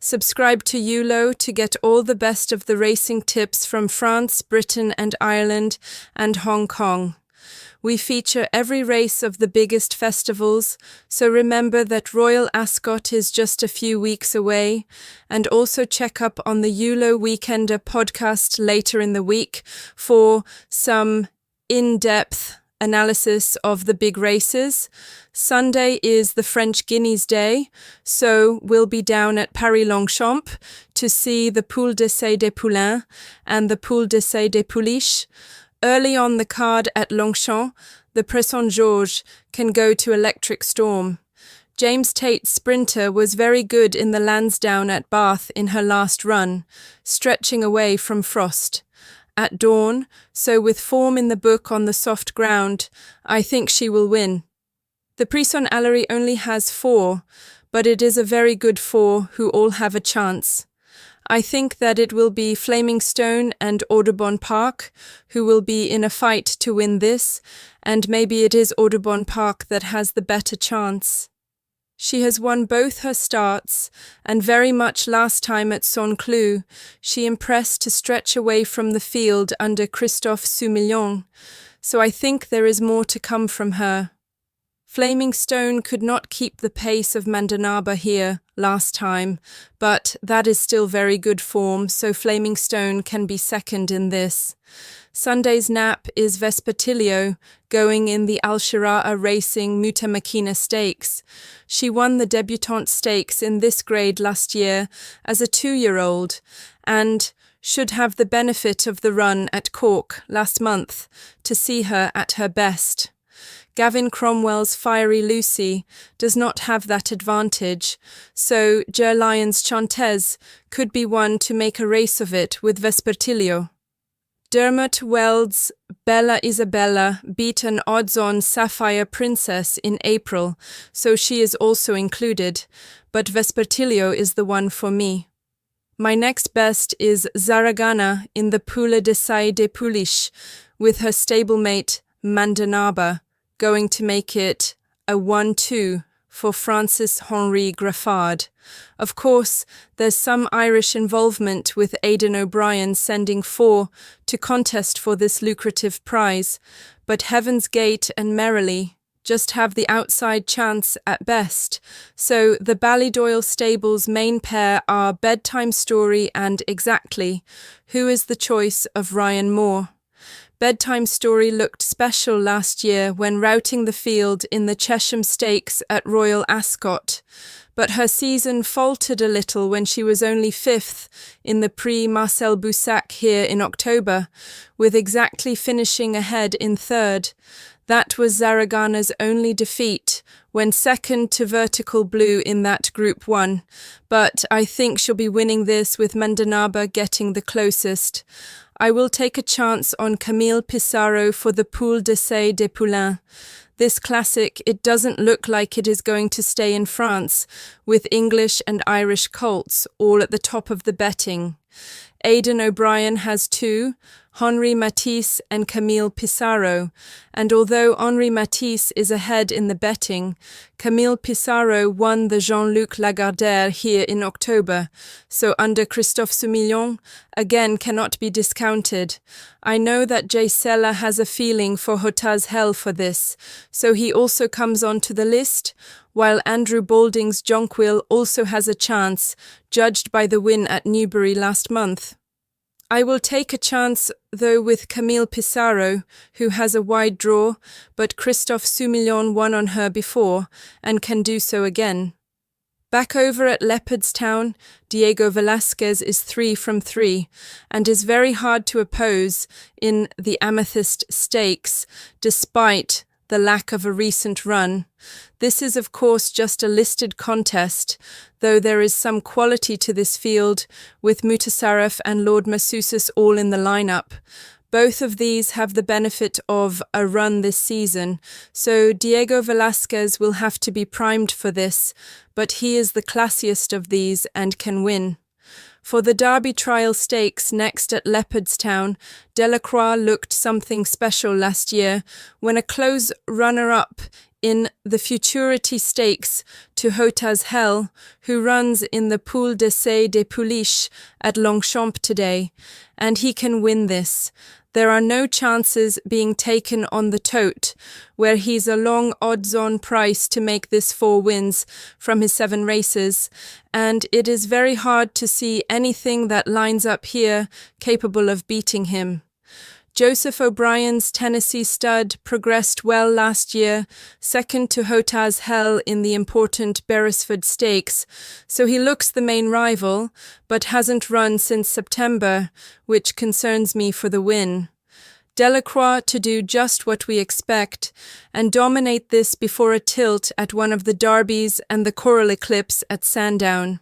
Subscribe to ULO to get all the best of the racing tips from France, Britain and Ireland and Hong Kong. We feature every race of the biggest festivals, so remember that Royal Ascot is just a few weeks away, and also check up on the ULO Weekender podcast later in the week for some in-depth analysis of the big races. Sunday is the French Guineas Day, so we'll be down at Paris-Longchamp to see the Poule des Poullains and the Poule des Pouliches. Early on the card at Longchamp, the Presson Georges can go to Electric Storm. James Tate's sprinter was very good in the Lansdowne at Bath in her last run, stretching away from frost. At dawn, so with form in the book on the soft ground, I think she will win. The Prix Allery only has 4, but it is a very good 4 who all have a chance. I think that it will be Flaming Stone and Audubon Park who will be in a fight to win this, and maybe it is Audubon Park that has the better chance. She has won both her starts, and very much last time at Saint-Cloud, she impressed to stretch away from the field under Christophe Soumillon, so I think there is more to come from her. Flaming Stone could not keep the pace of Mandanaba here last time, but that is still very good form, so Flaming Stone can be second in this. Sunday's nap is Vespertilio, going in the Al-Shira'a Racing Mutamakina Stakes. She won the Debutante Stakes in this grade last year as a 2-year-old, and should have the benefit of the run at Cork last month to see her at her best. Gavin Cromwell's Fiery Lucy does not have that advantage, so Ger Lyons Chantez could be one to make a race of it with Vespertilio. Dermot Weld's Bella Isabella beat an odds-on Sapphire Princess in April, so she is also included, but Vespertilio is the one for me. My next best is Zaragana in the Poule des Pouliches with her stablemate Mandanaba, going to make it a 1-2 for Francis Henry Graffard. Of course, there's some Irish involvement with Aidan O'Brien sending 4 to contest for this lucrative prize, but Heaven's Gate and Merrily just have the outside chance at best. So the Ballydoyle Stables main pair are Bedtime Story and Exactly, who is the choice of Ryan Moore. Bedtime Story looked special last year when routing the field in the Chesham Stakes at Royal Ascot, but her season faltered a little when she was only 5th in the Prix Marcel Boussac here in October, with Exactly finishing ahead in 3rd. That was Zaragana's only defeat, when second to Vertical Blue in that Group 1, but I think she'll be winning this with Mandanaba getting the closest. I will take a chance on Camille Pissarro for the Poule des Poullains. This classic, it doesn't look like it is going to stay in France, with English and Irish colts all at the top of the betting. Aidan O'Brien has 2, Henri Matisse and Camille Pissarro, and although Henri Matisse is ahead in the betting, Camille Pissarro won the Jean-Luc Lagardère here in October, so under Christophe Soumillon, again cannot be discounted. I know that Jay Sella has a feeling for Hotaz Hell for this, so he also comes onto the list, while Andrew Balding's Jonquil also has a chance, judged by the win at Newbury last month. I will take a chance, though, with Camille Pissarro, who has a wide draw, but Christophe Soumillon won on her before, and can do so again. Back over at Leopardstown, Diego Velasquez is 3 from 3, and is very hard to oppose in the Amethyst Stakes, despite the lack of a recent run. This is of course just a listed contest, though there is some quality to this field, with Mutasarraf and Lord Massasus all in the lineup. Both of these have the benefit of a run this season, so Diego Velasquez will have to be primed for this, but he is the classiest of these and can win. For the Derby Trial Stakes next at Leopardstown, Delacroix looked something special last year when a close runner-up in the Futurity Stakes to Hota's Hell, who runs in the Poule d'Essai des Pouliches at Longchamp today, and he can win this. There are no chances being taken on the tote, where he's a long odds-on price to make this 4 wins from his 7 races, and it is very hard to see anything that lines up here capable of beating him. Joseph O'Brien's Tennessee stud progressed well last year, second to Hota's Hell in the important Beresford Stakes, so he looks the main rival, but hasn't run since September, which concerns me for the win. Delacroix to do just what we expect, and dominate this before a tilt at one of the Derbies and the Coral Eclipse at Sandown.